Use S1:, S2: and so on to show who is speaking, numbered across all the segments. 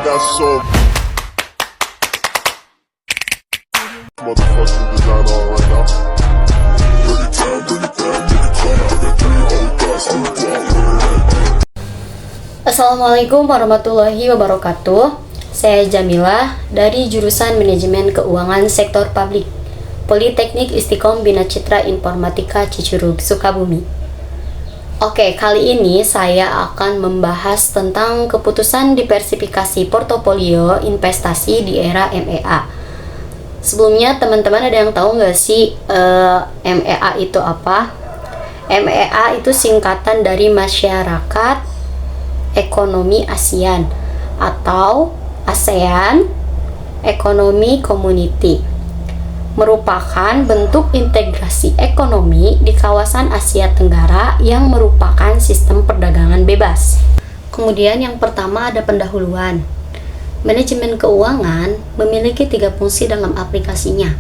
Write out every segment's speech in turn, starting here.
S1: got so motherfucking design on right now. Bring it down, bring it down, bring it down. I got 3 old thoughts to
S2: Assalamualaikum warahmatullahi wabarakatuh. Saya Jamila dari jurusan Manajemen Keuangan Sektor Publik, Politeknik Istiqom Bina Citra Informatika Cicurug, Sukabumi. Oke, kali ini saya akan membahas tentang keputusan diversifikasi portofolio investasi di era MEA. Sebelumnya teman-teman ada yang tahu nggak sih MEA itu apa? MEA itu singkatan dari Masyarakat Ekonomi ASEAN atau ASEAN Economy Community, merupakan bentuk integrasi ekonomi di kawasan Asia Tenggara yang merupakan sistem perdagangan bebas. Kemudian yang pertama ada pendahuluan. Manajemen keuangan memiliki 3 fungsi dalam aplikasinya,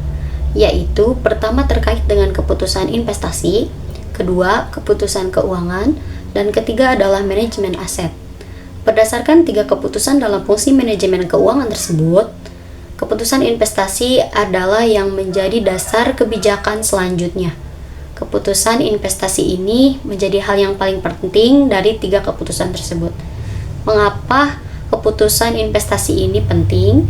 S2: yaitu pertama terkait dengan keputusan investasi, kedua keputusan keuangan, dan ketiga adalah manajemen aset. Berdasarkan 3 keputusan dalam fungsi manajemen keuangan tersebut, keputusan investasi adalah yang menjadi dasar kebijakan selanjutnya. Keputusan investasi ini menjadi hal yang paling penting dari 3 keputusan tersebut. Mengapa keputusan investasi ini penting?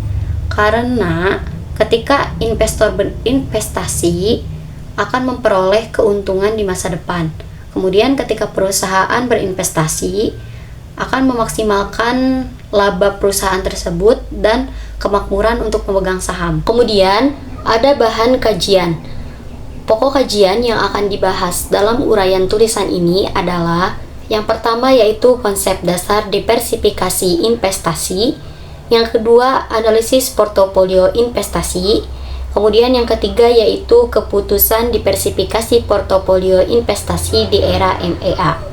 S2: Karena ketika investor berinvestasi akan memperoleh keuntungan di masa depan. Kemudian ketika perusahaan berinvestasi akan memaksimalkan laba perusahaan tersebut dan kemakmuran untuk pemegang saham. Kemudian ada bahan kajian. Pokok kajian yang akan dibahas dalam uraian tulisan ini adalah yang pertama yaitu konsep dasar diversifikasi investasi, yang kedua analisis portofolio investasi, kemudian yang ketiga yaitu keputusan diversifikasi portofolio investasi di era MEA.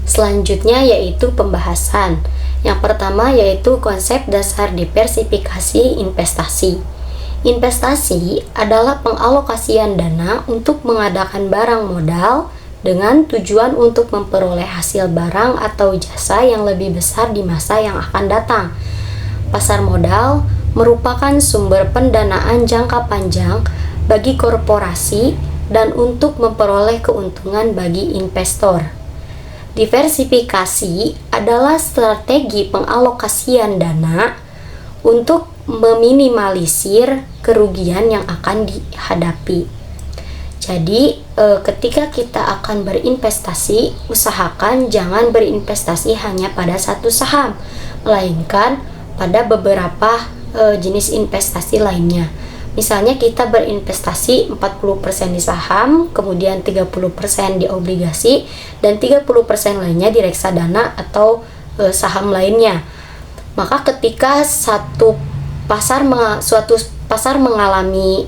S2: Selanjutnya yaitu pembahasan. Yang pertama yaitu konsep dasar diversifikasi investasi. Investasi adalah pengalokasian dana untuk mengadakan barang modal dengan tujuan untuk memperoleh hasil barang atau jasa yang lebih besar di masa yang akan datang. Pasar modal merupakan sumber pendanaan jangka panjang bagi korporasi dan untuk memperoleh keuntungan bagi investor. Diversifikasi adalah strategi pengalokasian dana untuk meminimalisir kerugian yang akan dihadapi. Jadi, ketika kita akan berinvestasi, usahakan jangan berinvestasi hanya pada satu saham, melainkan pada beberapa jenis investasi lainnya. Misalnya kita berinvestasi 40% di saham, kemudian 30% di obligasi, dan 30% lainnya di reksadana atau saham lainnya. Maka ketika suatu pasar mengalami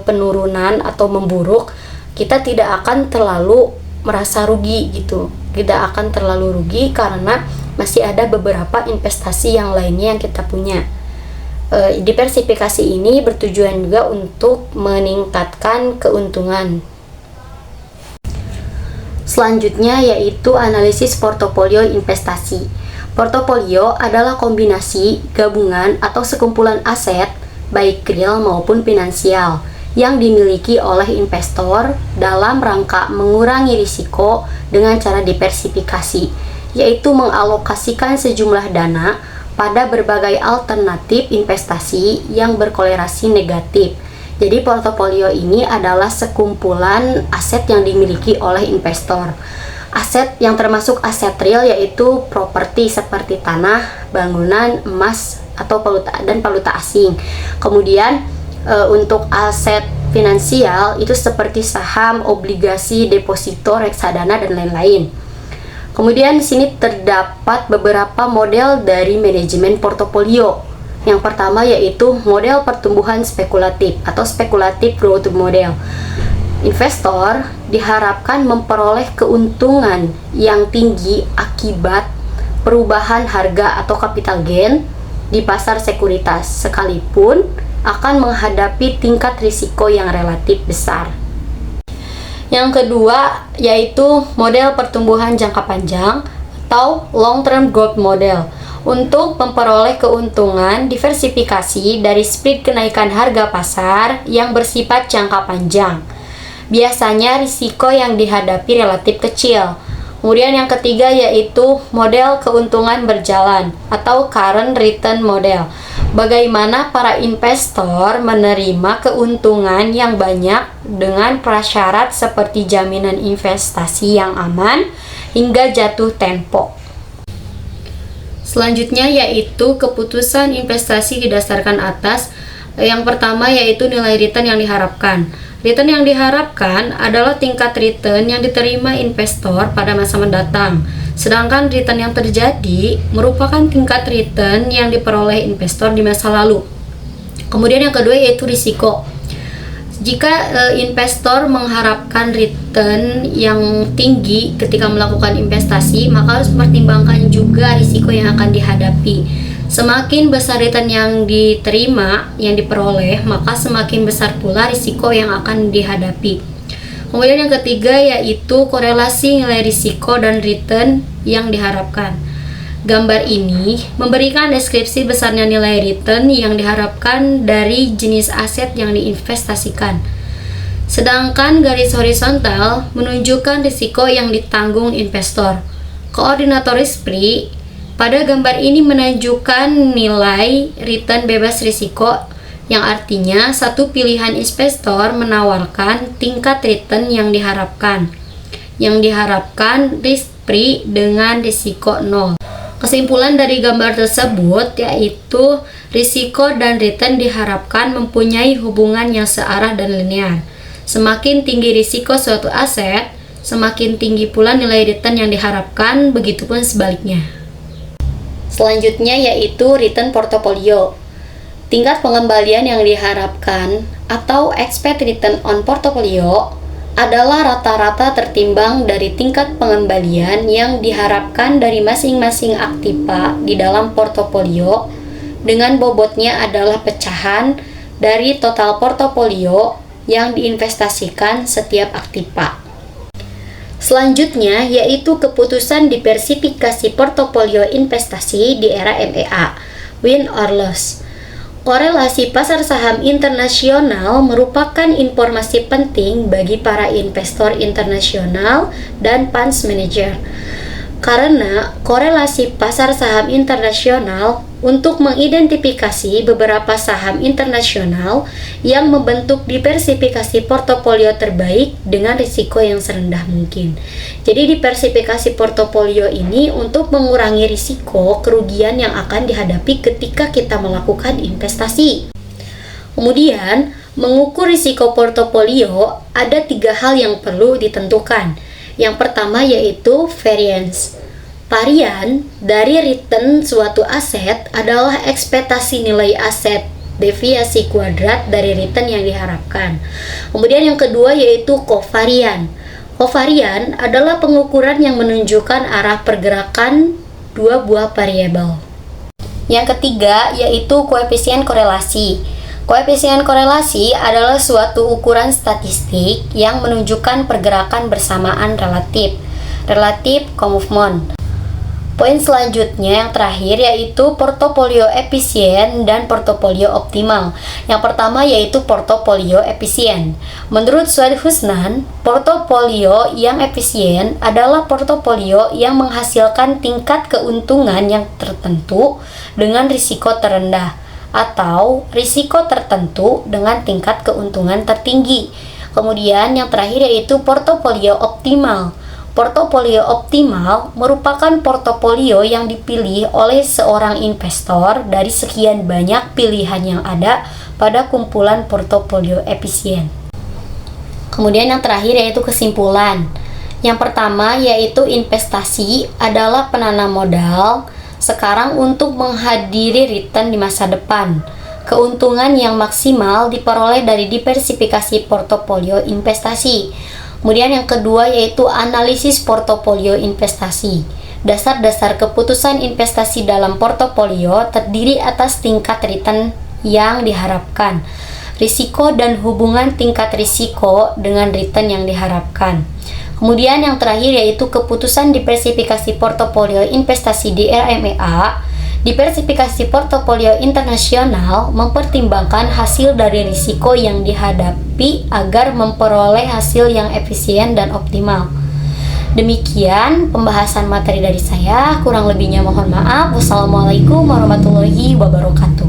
S2: penurunan atau memburuk, kita tidak akan terlalu merasa rugi gitu. Tidak akan terlalu rugi karena masih ada beberapa investasi yang lainnya yang kita punya. Diversifikasi ini bertujuan juga untuk meningkatkan keuntungan. Selanjutnya yaitu analisis portofolio investasi. Portofolio adalah kombinasi, gabungan, atau sekumpulan aset, baik real maupun finansial, yang dimiliki oleh investor dalam rangka mengurangi risiko dengan cara diversifikasi, yaitu mengalokasikan sejumlah dana pada berbagai alternatif investasi yang berkorelasi negatif. Jadi portofolio ini adalah sekumpulan aset yang dimiliki oleh investor. Aset yang termasuk aset real yaitu properti seperti tanah, bangunan, emas, atau valuta asing. Kemudian untuk aset finansial itu seperti saham, obligasi, deposito, reksadana, dan lain-lain. Kemudian di sini terdapat beberapa model dari manajemen portofolio. Yang pertama yaitu model pertumbuhan spekulatif atau speculative growth model. Investor diharapkan memperoleh keuntungan yang tinggi akibat perubahan harga atau capital gain di pasar sekuritas, sekalipun akan menghadapi tingkat risiko yang relatif besar. Yang kedua yaitu model pertumbuhan jangka panjang atau long term growth model. untuk memperoleh keuntungan diversifikasi dari spread kenaikan harga pasar yang bersifat jangka panjang. Biasanya risiko yang dihadapi relatif kecil. Kemudian yang ketiga yaitu model keuntungan berjalan atau current return model. Bagaimana para investor menerima keuntungan yang banyak dengan prasyarat seperti jaminan investasi yang aman hingga jatuh tempo. Selanjutnya yaitu keputusan investasi didasarkan atas. Yang pertama yaitu nilai return yang diharapkan. Return yang diharapkan adalah tingkat return yang diterima investor pada masa mendatang. Sedangkan return yang terjadi merupakan tingkat return yang diperoleh investor di masa lalu. Kemudian yang kedua yaitu risiko. Jika investor mengharapkan return yang tinggi ketika melakukan investasi, maka harus mempertimbangkan juga risiko yang akan dihadapi. Semakin besar return yang diterima, yang diperoleh, maka semakin besar pula risiko yang akan dihadapi. Kemudian yang ketiga yaitu korelasi nilai risiko dan return yang diharapkan. Gambar ini memberikan deskripsi besarnya nilai return yang diharapkan dari jenis aset yang diinvestasikan. Sedangkan garis horizontal menunjukkan risiko yang ditanggung investor. Koordinator risk-free pada gambar ini menunjukkan nilai return bebas risiko, yang artinya satu pilihan investor menawarkan tingkat return yang diharapkan. Yang diharapkan risk-free dengan risiko 0. Kesimpulan dari gambar tersebut yaitu risiko dan return diharapkan mempunyai hubungan yang searah dan linear. Semakin tinggi risiko suatu aset, semakin tinggi pula nilai return yang diharapkan, begitupun sebaliknya. Selanjutnya yaitu return portofolio. Tingkat pengembalian yang diharapkan atau expected return on portfolio adalah rata-rata tertimbang dari tingkat pengembalian yang diharapkan dari masing-masing aktiva di dalam portofolio dengan bobotnya adalah pecahan dari total portofolio yang diinvestasikan setiap aktiva. Selanjutnya yaitu keputusan diversifikasi portofolio investasi di era MEA, win or loss. Korelasi pasar saham internasional merupakan informasi penting bagi para investor internasional dan funds manager. Karena korelasi pasar saham internasional untuk mengidentifikasi beberapa saham internasional yang membentuk diversifikasi portofolio terbaik dengan risiko yang serendah mungkin. Jadi diversifikasi portofolio ini untuk mengurangi risiko kerugian yang akan dihadapi ketika kita melakukan investasi. Kemudian, mengukur risiko portofolio ada 3 hal yang perlu ditentukan. Yang pertama yaitu variance. Varian dari return suatu aset adalah ekspektasi nilai aset deviasi kuadrat dari return yang diharapkan. Kemudian yang kedua yaitu kovarian. Kovarian adalah pengukuran yang menunjukkan arah pergerakan dua buah variabel. Yang ketiga yaitu koefisien korelasi. Koefisien korelasi adalah suatu ukuran statistik yang menunjukkan pergerakan bersamaan relatif co-movement. Poin selanjutnya yang terakhir yaitu portofolio efisien dan portofolio optimal. Yang pertama yaitu portofolio efisien. Menurut Suad Husnan, portofolio yang efisien adalah portofolio yang menghasilkan tingkat keuntungan yang tertentu dengan risiko terendah, atau risiko tertentu dengan tingkat keuntungan tertinggi. Kemudian yang terakhir yaitu portofolio optimal. Portofolio optimal merupakan portofolio yang dipilih oleh seorang investor dari sekian banyak pilihan yang ada pada kumpulan portofolio efisien. Kemudian yang terakhir yaitu kesimpulan. Yang pertama yaitu investasi adalah penanam modal sekarang untuk menghadiri return di masa depan. Keuntungan yang maksimal diperoleh dari diversifikasi portofolio investasi. Kemudian yang kedua yaitu analisis portofolio investasi. Dasar-dasar keputusan investasi dalam portofolio terdiri atas tingkat return yang diharapkan, risiko dan hubungan tingkat risiko dengan return yang diharapkan. Kemudian yang terakhir yaitu keputusan diversifikasi portofolio investasi di era MEA Diversifikasi portofolio internasional mempertimbangkan hasil dari risiko yang dihadapi agar memperoleh hasil yang efisien dan optimal. Demikian pembahasan materi dari saya, kurang lebihnya mohon maaf. Wassalamualaikum warahmatullahi wabarakatuh.